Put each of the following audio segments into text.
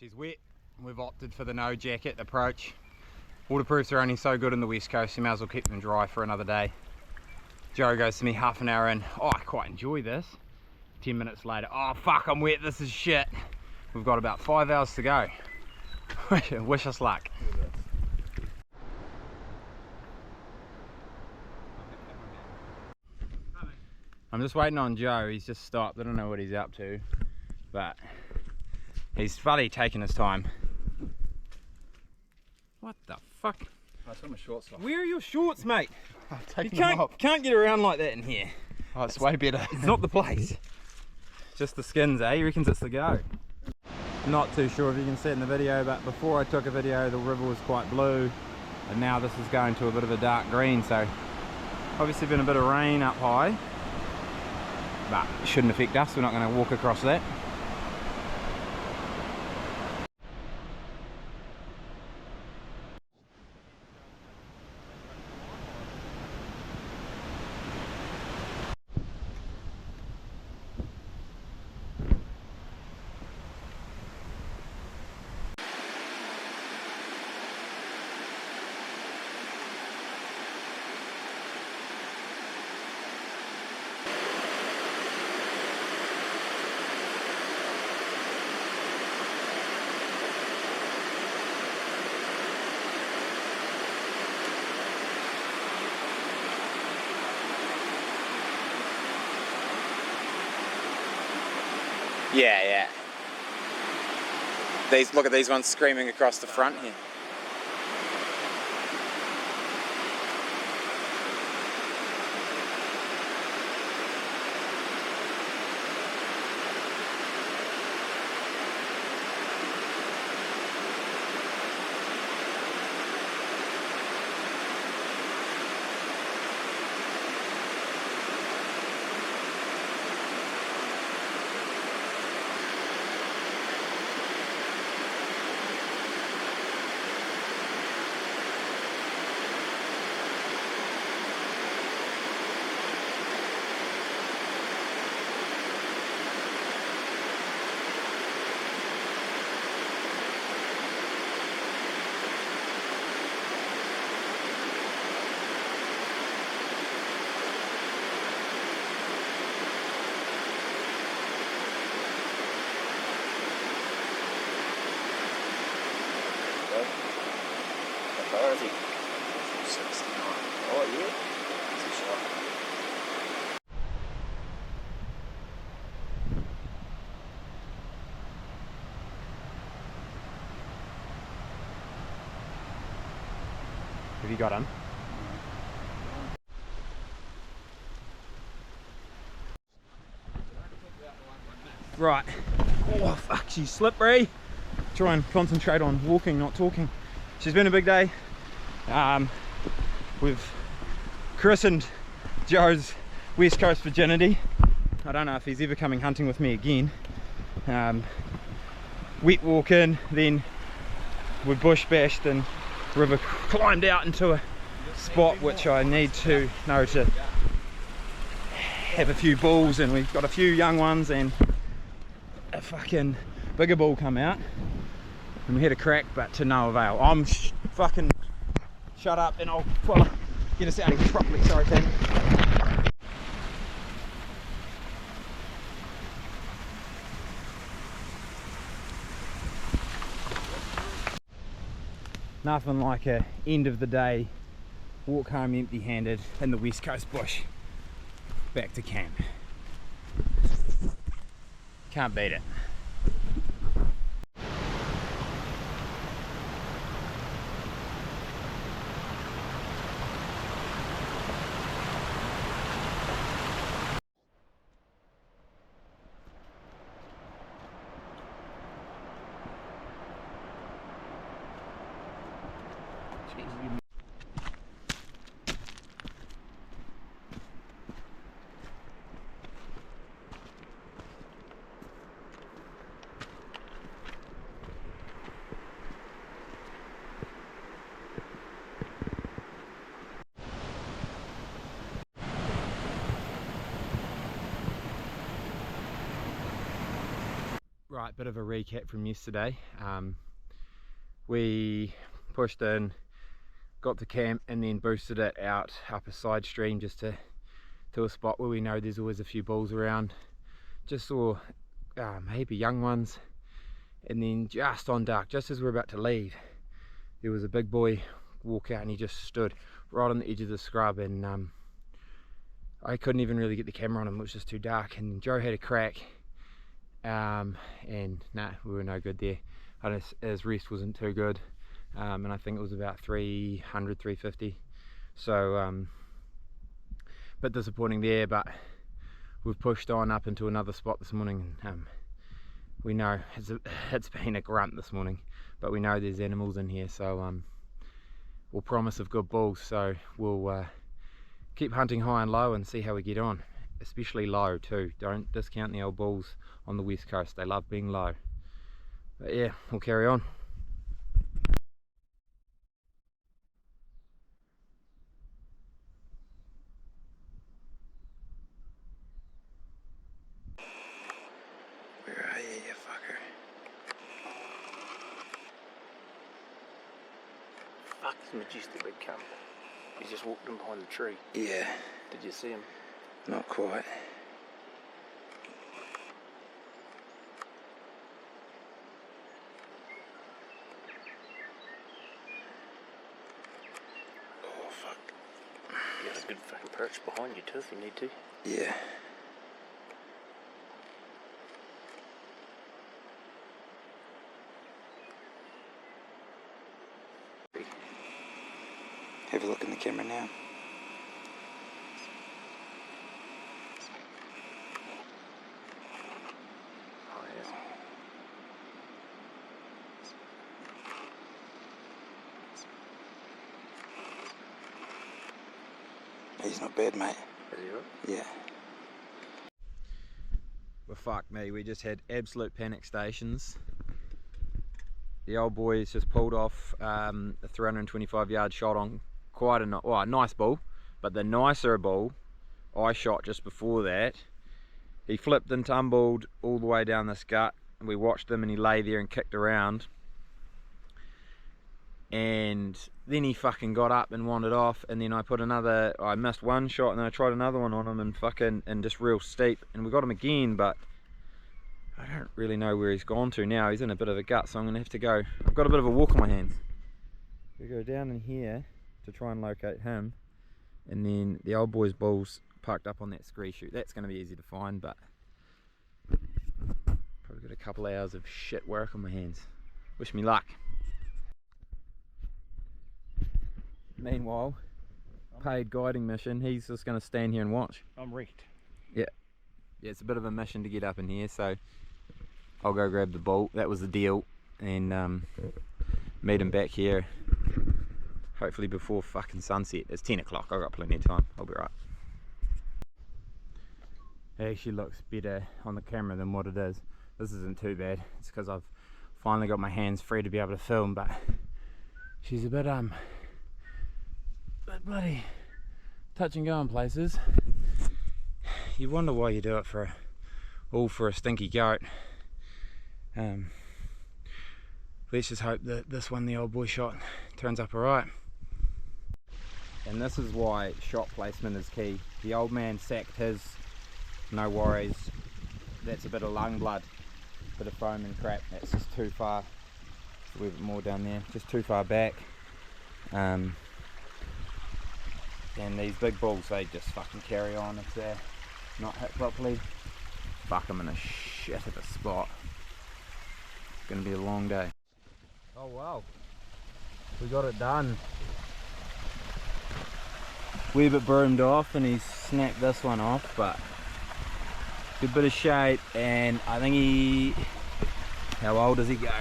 She's wet. We've opted for the no jacket approach. Waterproofs are only so good in the west coast, you may as well keep them dry for another day. Joe goes to me half an hour in, oh, I quite enjoy this. 10 minutes later, oh fuck, I'm wet, this is shit. We've got about 5 hours to go. Wish us luck. I'm just waiting on Joe. He's just stopped. I don't know what he's up to, but he's fully taking his time. What the fuck? I took my shorts off. Where are your shorts, mate? You can't get around like that in here. Oh, it's way better. It's not the place. Just the skins, eh? He reckons it's the go. Not too sure if you can see it in the video, but before I took a video, the river was quite blue, and now this is going to a bit of a dark green. So obviously been a bit of rain up high, but it shouldn't affect us. We're not going to walk across that. Yeah. Look at these ones screaming across the front here. Where is he? 69. Oh, yeah? That's a shot. Have you got him? Right. Oh fuck, she's slippery. Try and concentrate on walking, not talking. She's been a big day. We've christened Joe's West Coast virginity. I don't know if he's ever coming hunting with me again. Wet walking, then we bush bashed and river climbed out into a spot which I need to know to have a few bulls, and we've got a few young ones and a fucking bigger bull come out, and we had a crack but to no avail. I'm fucking shut up and I'll get us out of here properly. Sorry, Tim. Nothing like a end of the day walk home empty-handed in the West Coast bush. Back to camp. Can't beat it. Right, bit of a recap from yesterday. We pushed in, got to camp, and then boosted it out up a side stream just to a spot where we know there's always a few bulls around. Just saw maybe young ones, and then just on dark, just as we're about to leave, there was a big boy walk out and he just stood right on the edge of the scrub, and I couldn't even really get the camera on him, it was just too dark. And Joe had a crack, and nah, we were no good there. His rest wasn't too good, and I think it was about 300, 350, so bit disappointing there. But we've pushed on up into another spot this morning, and we know it's been a grunt this morning, but we know there's animals in here, so we'll promise of good bulls. So we'll keep hunting high and low and see how we get on, especially low too. Don't discount the old bulls on the west coast, they love being low. But yeah, we'll carry on. Where are you, you fucker? Fuck, he's majestic big cunt. He's just walked in behind the tree. Yeah. Did you see him? Not quite. Oh fuck. You got a good fucking perch behind you too if you need to. Yeah. Have a look in the camera now. Oh yeah. He's not bad, mate. Is he right? Yeah. Well, fuck me, we just had absolute panic stations. The old boy's just pulled off a 325-yard shot on quite a nice bull, but the nicer bull I shot just before that, he flipped and tumbled all the way down this gut, and we watched him and he lay there and kicked around, and then he fucking got up and wandered off, and then I missed one shot and then I tried another one on him and just real steep, and we got him again, but I don't really know where he's gone to now. He's in a bit of a gut, so I'm gonna have to go. I've got a bit of a walk on my hands. We go down in here to try and locate him, and then the old boy's bull's parked up on that scree chute. That's gonna be easy to find, but probably got a couple hours of shit work on my hands. Wish me luck. Meanwhile, paid guiding mission, he's just gonna stand here and watch. I'm wrecked. Yeah, it's a bit of a mission to get up in here, so I'll go grab the bull. That was the deal, and meet him back here hopefully before fucking sunset. It's 10 o'clock, I've got plenty of time, I'll be right. It actually looks better on the camera than what it is. This isn't too bad, it's because I've finally got my hands free to be able to film, but she's a bit bloody touch and go in places. You wonder why you do it all for a stinky goat. Let's just hope that this one the old boy shot turns up alright. And this is why shot placement is key. The old man sacked his, no worries. That's a bit of lung blood, bit of foam and crap. That's just too far. A little bit more down there, just too far back. And these big bulls, they just fucking carry on if they're not hit properly. Fuck, I'm in a shit of a spot. It's gonna be a long day. Oh wow, we got it done. Wee bit broomed off and he's snapped this one off, but good bit of shape, and I think how old does he go?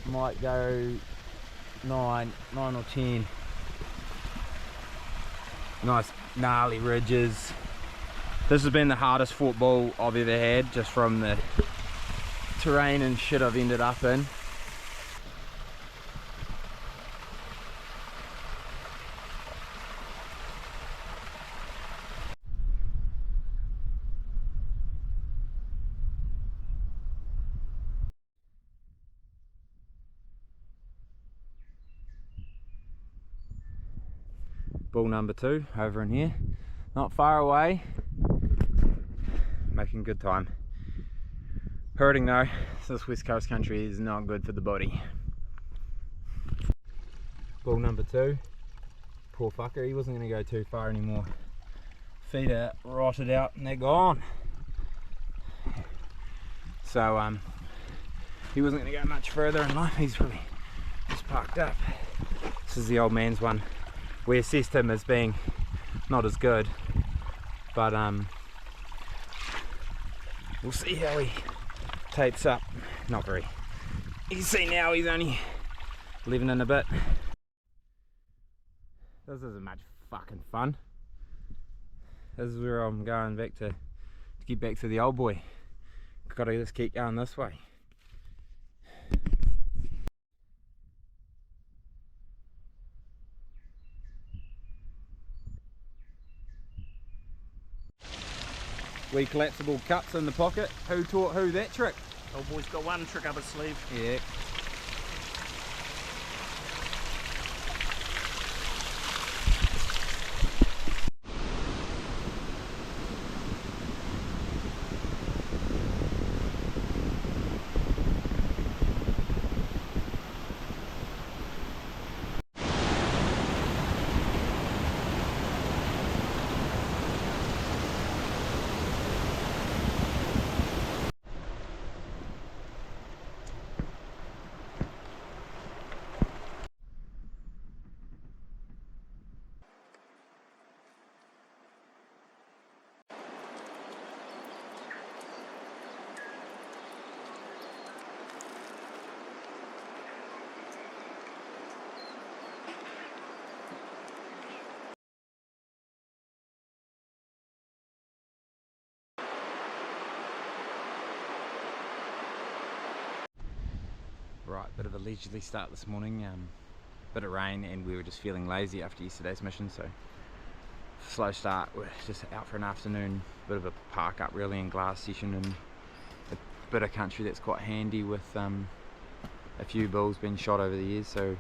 Might go 9 or 10. Nice gnarly ridges. This has been the hardest fought bull I've ever had, just from the terrain and shit I've ended up in. Bull number 2 over in here, not far away, making good time. Herding though, this west coast country is not good for the body. Bull number 2, poor fucker, he wasn't going to go too far anymore. Feet are rotted out and they're gone. So he wasn't going to go much further in life, he's probably just parked up. This is the old man's one. We assessed him as being not as good, but we'll see how he tapes up. Not very. You can see now he's only 11 and a bit. This isn't much fucking fun. This is where I'm going back to get back to the old boy. Gotta just keep going this way. Wee collapsible cups in the pocket. Who taught who that trick? Old boy's got one trick up his sleeve. Yeah. Right, bit of a leisurely start this morning, bit of rain and we were just feeling lazy after yesterday's mission, so slow start. We're just out for an afternoon, bit of a park up really and glass session and a bit of country that's quite handy with a few bulls being shot over the years, so